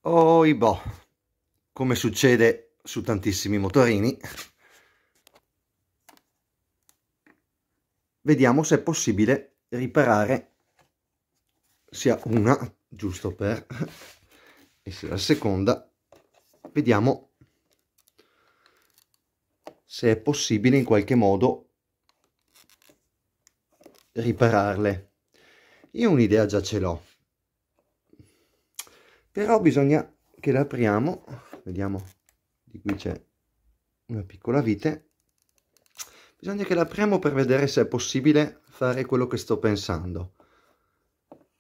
Boh, come succede su tantissimi motorini, vediamo se è possibile riparare sia una, giusto per, e sia la seconda. Vediamo se è possibile in qualche modo ripararle. Io un'idea già ce l'ho, però bisogna che la apriamo. Vediamo, di qui c'è una piccola vite. Bisogna che la apriamo per vedere se è possibile fare quello che sto pensando.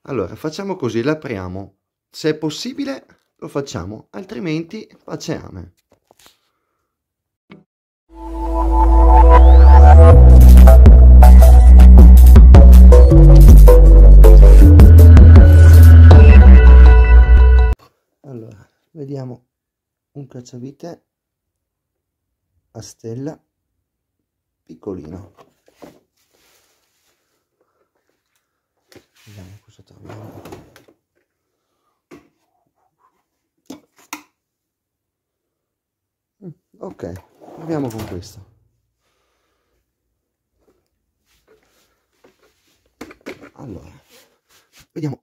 Allora, facciamo così, la apriamo. Se è possibile lo facciamo, altrimenti pace ame. Allora, vediamo un cacciavite a stella piccolino. Vediamo cosa troviamo. Ok, proviamo con questo. Allora, vediamo.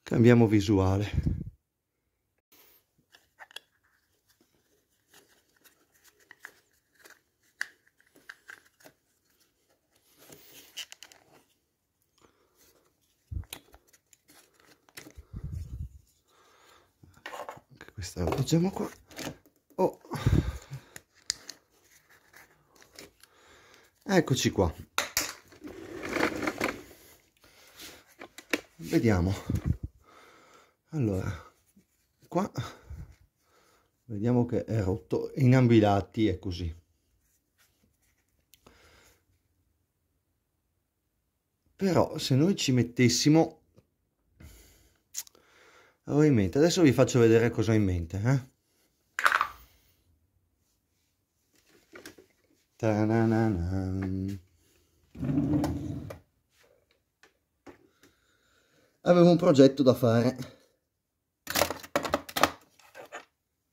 Cambiamo visuale. Anche questa la appoggiamo qua. Oh. Eccoci qua. Vediamo. Allora, qua vediamo che è rotto in ambi i lati, è così. Però se noi ci mettessimo, avevo in mente, adesso vi faccio vedere cosa ho in mente, Ta-na-na-na. Avevo un progetto da fare,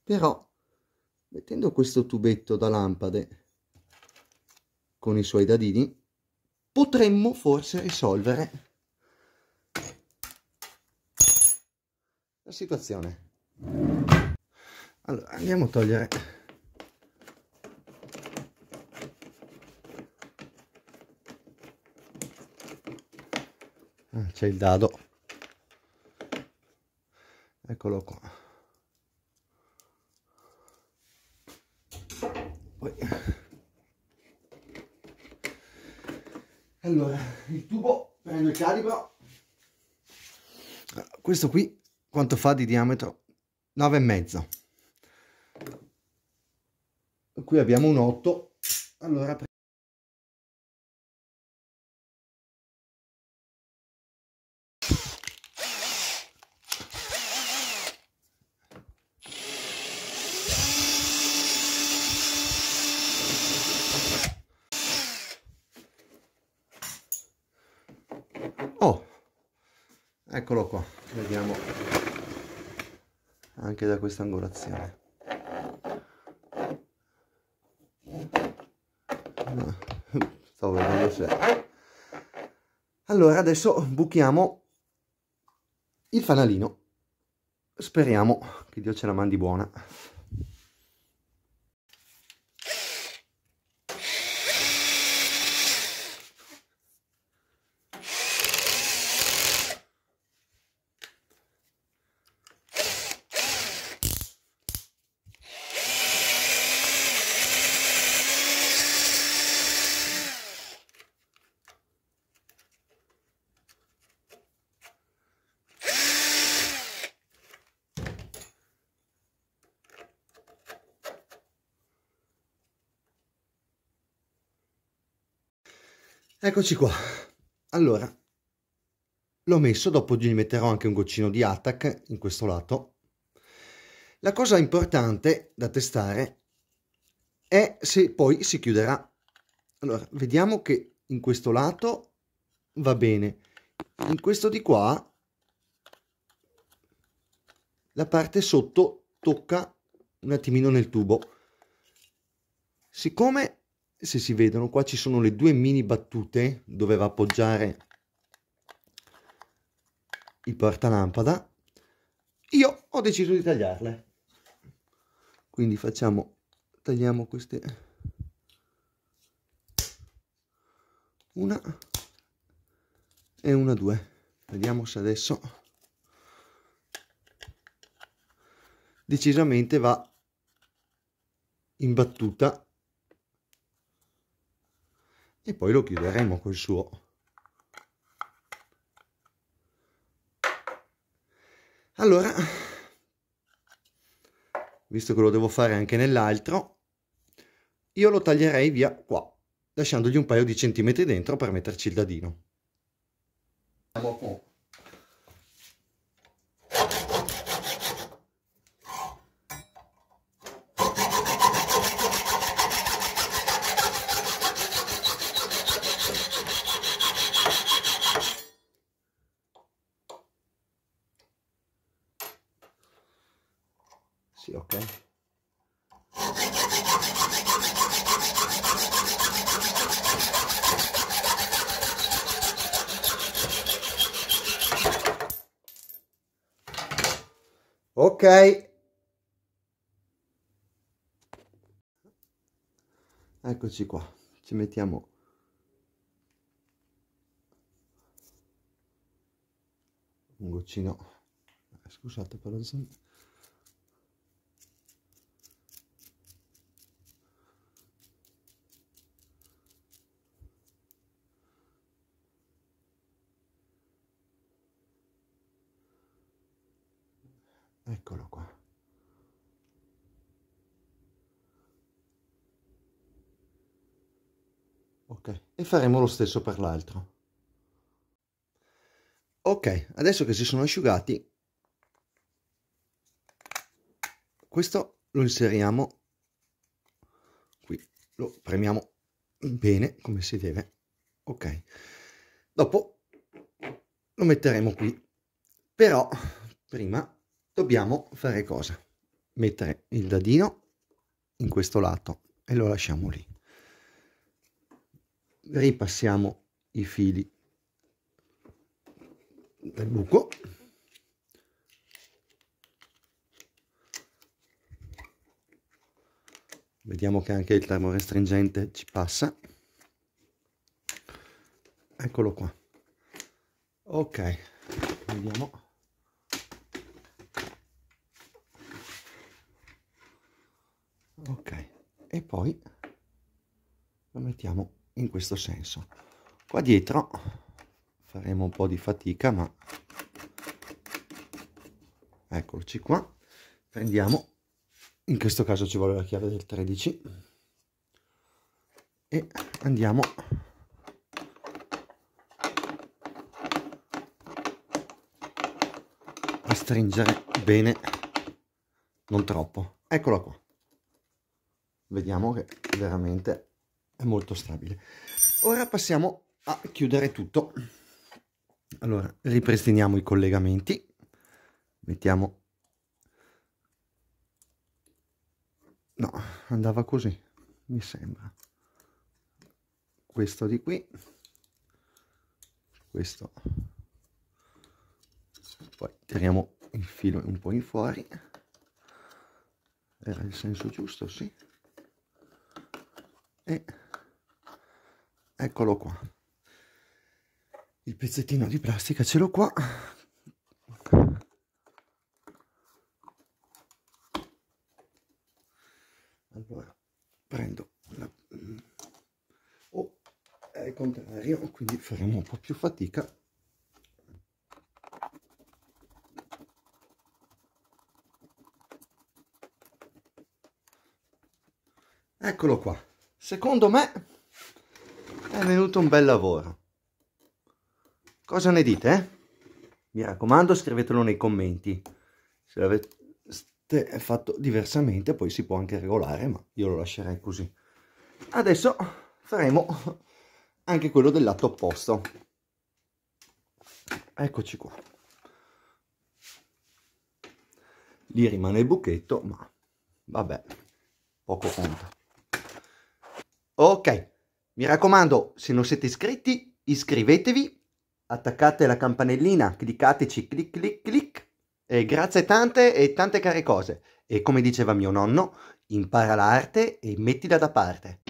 però mettendo questo tubetto da lampade con i suoi dadini potremmo forse risolvere la situazione. Allora andiamo a togliere c'è il dado, eccolo qua. Poi allora il tubo, prendo il calibro. Questo qui quanto fa di diametro? 9,5. Qui abbiamo un 8. Allora oh, eccolo qua, vediamo anche da questa angolazione. Stavo vedendo se... Allora adesso buchiamo il fanalino, speriamo che Dio ce la mandi buona. Eccoci qua. Allora, l'ho messo, dopo gli metterò anche un goccino di Attack in questo lato. La cosa importante da testare è se poi si chiuderà. Allora, vediamo che in questo lato va bene. In questo di qua la parte sotto tocca un attimino nel tubo. Siccome, se si vedono, qua ci sono le due mini battute dove va a appoggiare il portalampada, io ho deciso di tagliarle. Quindi tagliamo queste, una e una, due. Vediamo se adesso decisamente va in battuta, e poi lo chiuderemo col suo. Allora, visto che lo devo fare anche nell'altro, io lo taglierei via qua, lasciandogli un paio di centimetri dentro per metterci il dadino. Sì, ok. Ok. Eccoci qua. Ci mettiamo un goccino. Scusate per lo zoom. Eccolo qua. Ok, e faremo lo stesso per l'altro. Ok, adesso che si sono asciugati, questo lo inseriamo qui, lo premiamo bene come si deve. Ok, dopo lo metteremo qui, però prima dobbiamo fare cosa? Mettere il dadino in questo lato e lo lasciamo lì. Ripassiamo i fili del buco. Vediamo che anche il termorestringente ci passa. Eccolo qua. Ok, vediamo. Ok, e poi lo mettiamo in questo senso. Qua dietro faremo un po' di fatica, ma eccoci qua. Prendiamo, in questo caso ci vuole la chiave del 13, e andiamo a stringere bene, non troppo. Eccola qua. Vediamo che veramente è molto stabile. Ora passiamo a chiudere tutto. Allora, ripristiniamo i collegamenti, mettiamo, no, andava così, mi sembra, questo di qui, questo, poi tiriamo il filo un po' in fuori, era il senso giusto, sì, e eccolo qua. Il pezzettino di plastica ce l'ho qua. Allora prendo è il contrario, quindi faremo un po' più fatica. Eccolo qua. Secondo me È venuto un bel lavoro. Cosa ne dite, eh? Mi raccomando, scrivetelo nei commenti. Se l'avete fatto diversamente, poi si può anche regolare, ma io lo lascerei così. Adesso faremo anche quello del lato opposto. Eccoci qua. Lì rimane il buchetto, ma vabbè, poco conta. Ok, mi raccomando, se non siete iscritti, iscrivetevi. Attaccate la campanellina, cliccateci, clic clic clic, e grazie tante e tante care cose. E come diceva mio nonno, impara l'arte e mettila da parte.